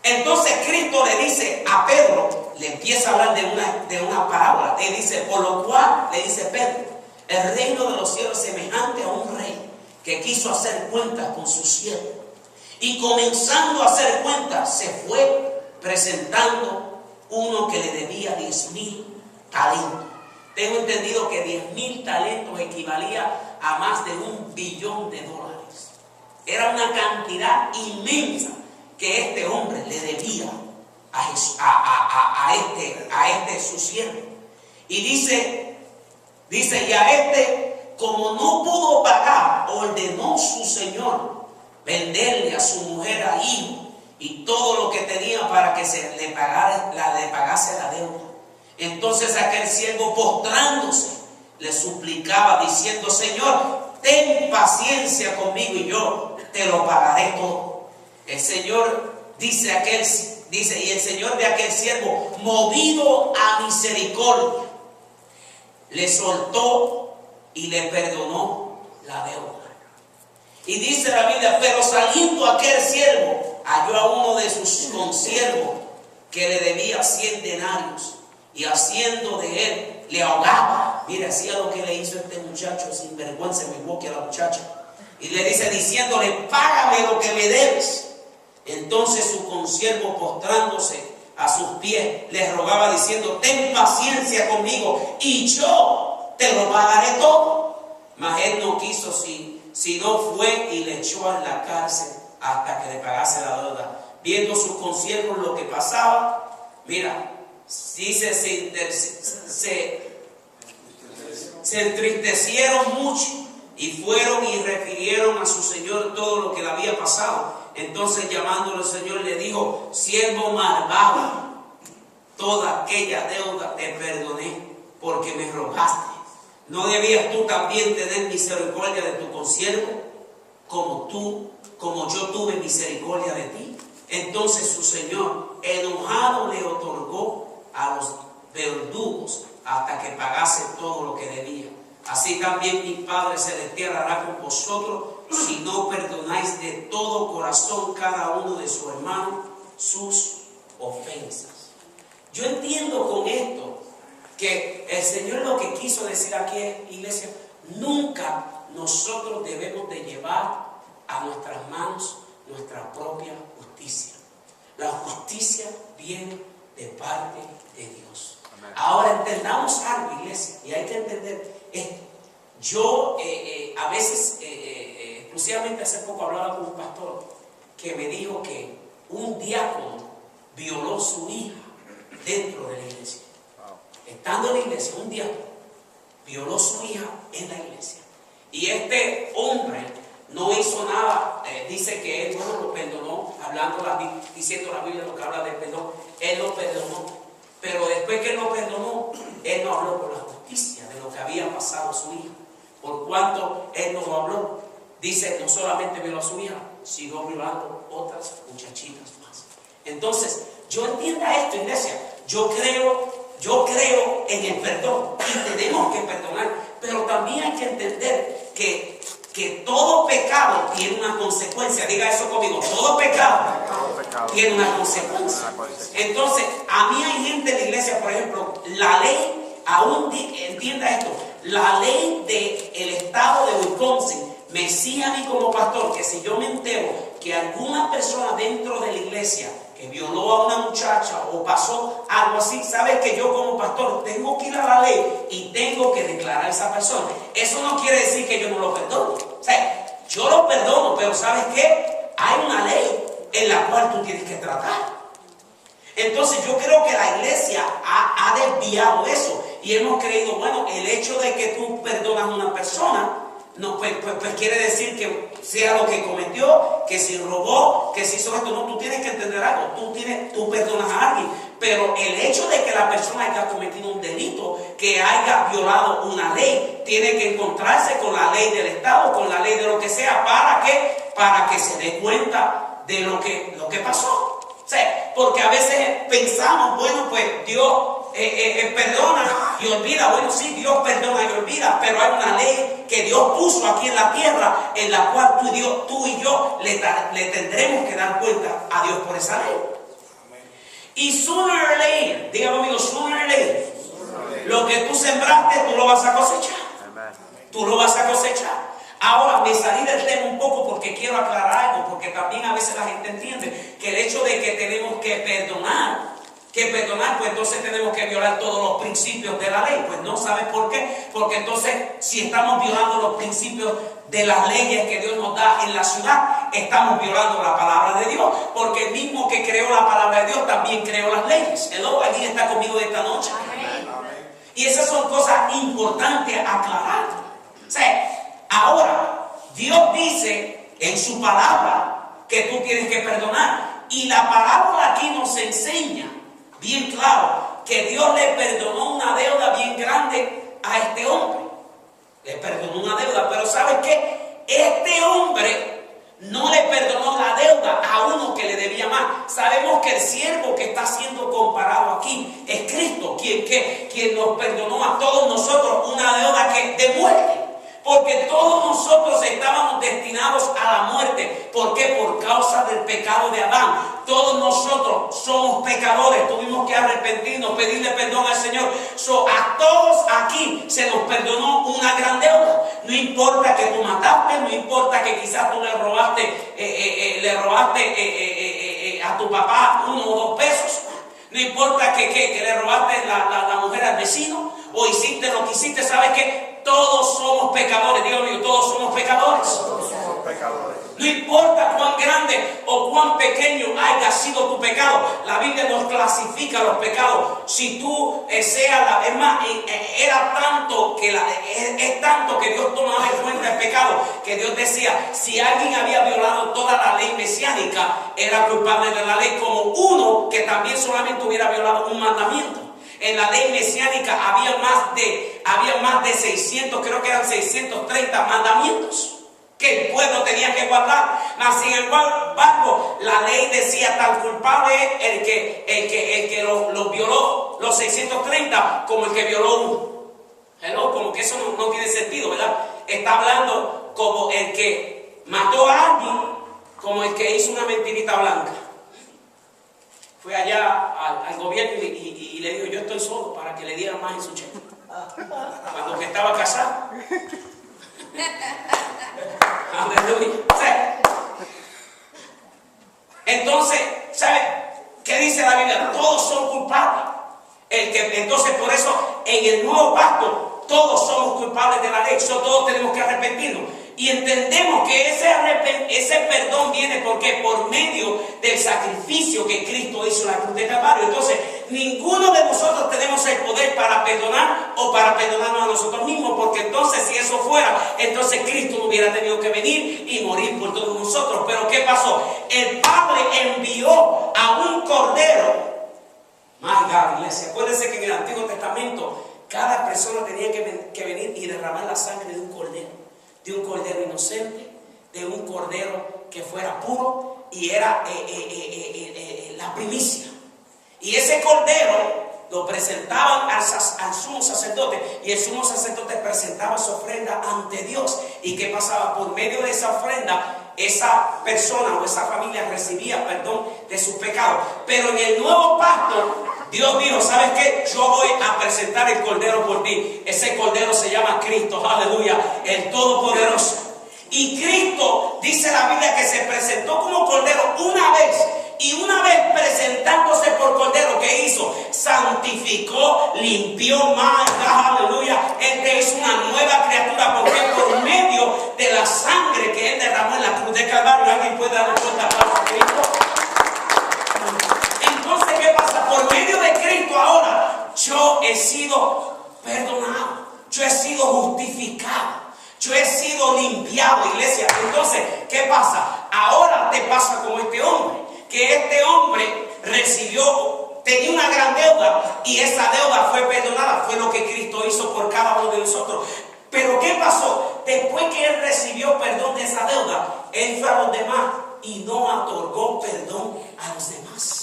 Entonces Cristo le dice a Pedro, le empieza a hablar de una parábola. Le dice, por lo cual, le dice Pedro, el reino de los cielos es semejante a un rey que quiso hacer cuentas con su siervo. Y comenzando a hacer cuentas, se fue presentando uno que le debía 10,000 talentos. Tengo entendido que 10,000 talentos equivalía a más de $1 billón. Era una cantidad inmensa que este hombre le debía a este su siervo. Y dice, y a este, como no pudo pagar, ordenó su señor venderle a su mujer, a hijo y todo lo que tenía para que se le pagase la deuda. Entonces aquel siervo, postrándose, le suplicaba diciendo, Señor, ten paciencia conmigo y yo te lo pagaré todo. El Señor y el Señor de aquel siervo, movido a misericordia, le soltó y le perdonó la deuda. Y dice la Biblia, pero saliendo aquel siervo, halló a uno de sus consiervos que le debía 100 denarios, y haciendo de él, le ahogaba. Mira, hacía lo que le hizo este muchacho, sin vergüenza, me invoque a la muchacha. Y le dice, diciéndole, págame lo que me debes. Entonces su consiervo, postrándose a sus pies, le rogaba diciendo, ten paciencia conmigo y yo te lo pagaré todo. Mas él no quiso, sino fue y le echó en la cárcel hasta que le pagase la deuda. Viendo sus consiervos lo que pasaba, mira, dice, se entristecieron mucho y fueron y refirieron a su señor todo lo que le había pasado. Entonces llamándolo el Señor le dijo, siervo malvado, toda aquella deuda te perdoné porque me rogaste. ¿No debías tú también tener misericordia de tu consiervo como yo tuve misericordia de ti? Entonces su señor, enojado, le otorgó a los verdugos hasta que pagase todo lo que debía. Así también mi Padre Celestial hará con vosotros si no perdonáis de todo corazón cada uno de su hermano sus ofensas. Yo entiendo con esto que el Señor lo que quiso decir aquí es, iglesia, nunca nosotros debemos de llevar a nuestras manos nuestra propia justicia. La justicia viene de parte de Dios. Amén. Ahora entendamos algo, iglesia, y hay que entender esto. Yo a veces, exclusivamente hace poco hablaba con un pastor que me dijo que un diácono violó a su hija dentro de la iglesia. Estando en la iglesia, un diácono violó a su hija en la iglesia. Y este hombre no hizo nada. Dice que él, lo perdonó, diciendo la Biblia lo que habla del perdón. Él lo perdonó. Pero después que él lo perdonó, él no habló por la justicia de lo que había pasado a su hija. Por cuanto él no lo habló, dice, no solamente violó a su hija, siguió violando otras muchachitas más. Entonces, yo entienda esto, iglesia. Yo creo en el perdón y tenemos que perdonar, pero también hay que entender que todo pecado tiene una consecuencia. Diga eso conmigo, todo pecado tiene una consecuencia. Entonces, a mí hay gente en la iglesia, por ejemplo, la ley, entienda esto, la ley del estado de Wisconsin me decía a mí como pastor que si yo me entero que alguna persona dentro de la iglesia que violó a una muchacha o pasó algo así, sabes que yo como pastor tengo que ir a la ley y tengo que declarar a esa persona. Eso no quiere decir que yo no lo perdono. O sea, yo lo perdono, pero ¿sabes qué? Hay una ley en la cual tú tienes que tratar. Entonces yo creo que la iglesia ha desviado eso y hemos creído, bueno, el hecho de que tú perdonas a una persona, no, pues quiere decir que sea lo que cometió, que si robó, que si hizo esto. No, tú tienes que entender algo. Tú perdonas a alguien, pero el hecho de que la persona haya cometido un delito, que haya violado una ley, tiene que encontrarse con la ley del Estado, con la ley de lo que sea. ¿Para qué? Para que se dé cuenta de lo que pasó. O sea, porque a veces pensamos, bueno, pues Dios perdona y olvida. Bueno, sí, Dios perdona y olvida, pero hay una ley que Dios puso aquí en la tierra, en la cual tú y yo le tendremos que dar cuenta a Dios por esa ley. Y sooner or later, dígame amigo, sooner or later, lo que tú sembraste, tú lo vas a cosechar. Tú lo vas a cosechar. Ahora me salí del tema un poco porque quiero aclarar algo, porque también a veces la gente entiende que el hecho de que tenemos que perdonar, pues entonces tenemos que violar todos los principios de la ley. Pues no, ¿sabes por qué? Porque entonces si estamos violando los principios de las leyes que Dios nos da en la ciudad, estamos violando la palabra de Dios, porque el mismo que creó la palabra de Dios también creó las leyes. Hello, ¿alguien está conmigo de esta noche? Amén. Y esas son cosas importantes a aclarar. O sea, ahora Dios dice en su palabra que tú tienes que perdonar, y la palabra aquí nos enseña bien claro que Dios le perdonó una deuda bien grande a este hombre. Le perdonó una deuda, pero ¿sabes qué? Este hombre no le perdonó la deuda a uno que le debía más. Sabemos que el siervo que está siendo comparado aquí es Cristo, quien nos perdonó a todos nosotros una deuda de muerte. Porque todos nosotros estábamos destinados a la muerte. ¿Por qué? Por causa del pecado de Adán. Todos nosotros somos pecadores. Tuvimos que arrepentirnos, pedirle perdón al Señor. A todos aquí se nos perdonó una gran deuda. No importa que tú mataste, no importa que quizás tú le robaste a tu papá 1 o 2 pesos. No importa que le robaste la mujer al vecino o hiciste lo que hiciste. ¿Sabes qué? Todos somos pecadores. Dígame, todos somos pecadores. Todos somos pecadores. No importa cuán grande o cuán pequeño haya sido tu pecado, la Biblia nos clasifica los pecados. Si tú es más, era tanto que es tanto que Dios tomaba en cuenta el pecado, que Dios decía, si alguien había violado toda la ley mesiánica, era culpable de la ley, como uno que también solamente hubiera violado un mandamiento. En la ley mesiánica había más de 600, creo que eran 630 mandamientos que el pueblo tenía que guardar. Mas sin embargo, la ley decía tan culpable el que lo violó los 630 como el que violó uno. Hello, como que eso no tiene sentido, ¿verdad? Está hablando como el que mató a alguien, como el que hizo una mentirita blanca. Fue allá al gobierno y le dijo, yo estoy solo, para que le dieran más en su cheque. Cuando que estaba casado. Aleluya. Entonces, ¿sabe qué dice la Biblia? Todos son culpables. Entonces, por eso, en el nuevo pacto, todos somos culpables de la ley. Todos tenemos que arrepentirnos. Y entendemos que ese perdón viene porque por medio del sacrificio que Cristo hizo en la cruz de Calvario. Entonces, ninguno de nosotros tenemos el poder para perdonar o para perdonarnos a nosotros mismos, porque entonces si eso fuera, entonces Cristo no hubiera tenido que venir y morir por todos nosotros. Pero ¿qué pasó? El Padre envió a un cordero. My God, iglesia, acuérdense que en el Antiguo Testamento cada persona tenía que venir y derramar la sangre de un cordero. De un cordero inocente, de un cordero que fuera puro, y era la primicia. Y ese cordero lo presentaban al sumo sacerdote, y el sumo sacerdote presentaba su ofrenda ante Dios. ¿Y qué pasaba? Por medio de esa ofrenda, esa persona o esa familia recibía perdón de sus pecados. Pero en el nuevo pacto, Dios dijo, ¿sabes qué? Yo voy a presentar el cordero por ti. Ese cordero se llama Cristo, aleluya, el Todopoderoso. Y Cristo, dice la Biblia, que se presentó como cordero una vez. Y una vez presentándose por cordero, ¿qué hizo? Santificó, limpió más, aleluya. Él te hizo una nueva criatura, porque por medio de la sangre que Él derramó en la cruz de Calvario, ¿alguien puede darle fuerte aplauso a Cristo? Entonces, ¿qué pasa? Por medio de Cristo ahora, yo he sido perdonado, yo he sido justificado, yo he sido limpiado, iglesia. Entonces, ¿qué pasa? Ahora te pasa como este hombre, que este hombre tenía una gran deuda, y esa deuda fue perdonada. Fue lo que Cristo hizo por cada uno de nosotros. Pero ¿qué pasó? Después que Él recibió perdón de esa deuda, Él fue a los demás y no otorgó perdón a los demás.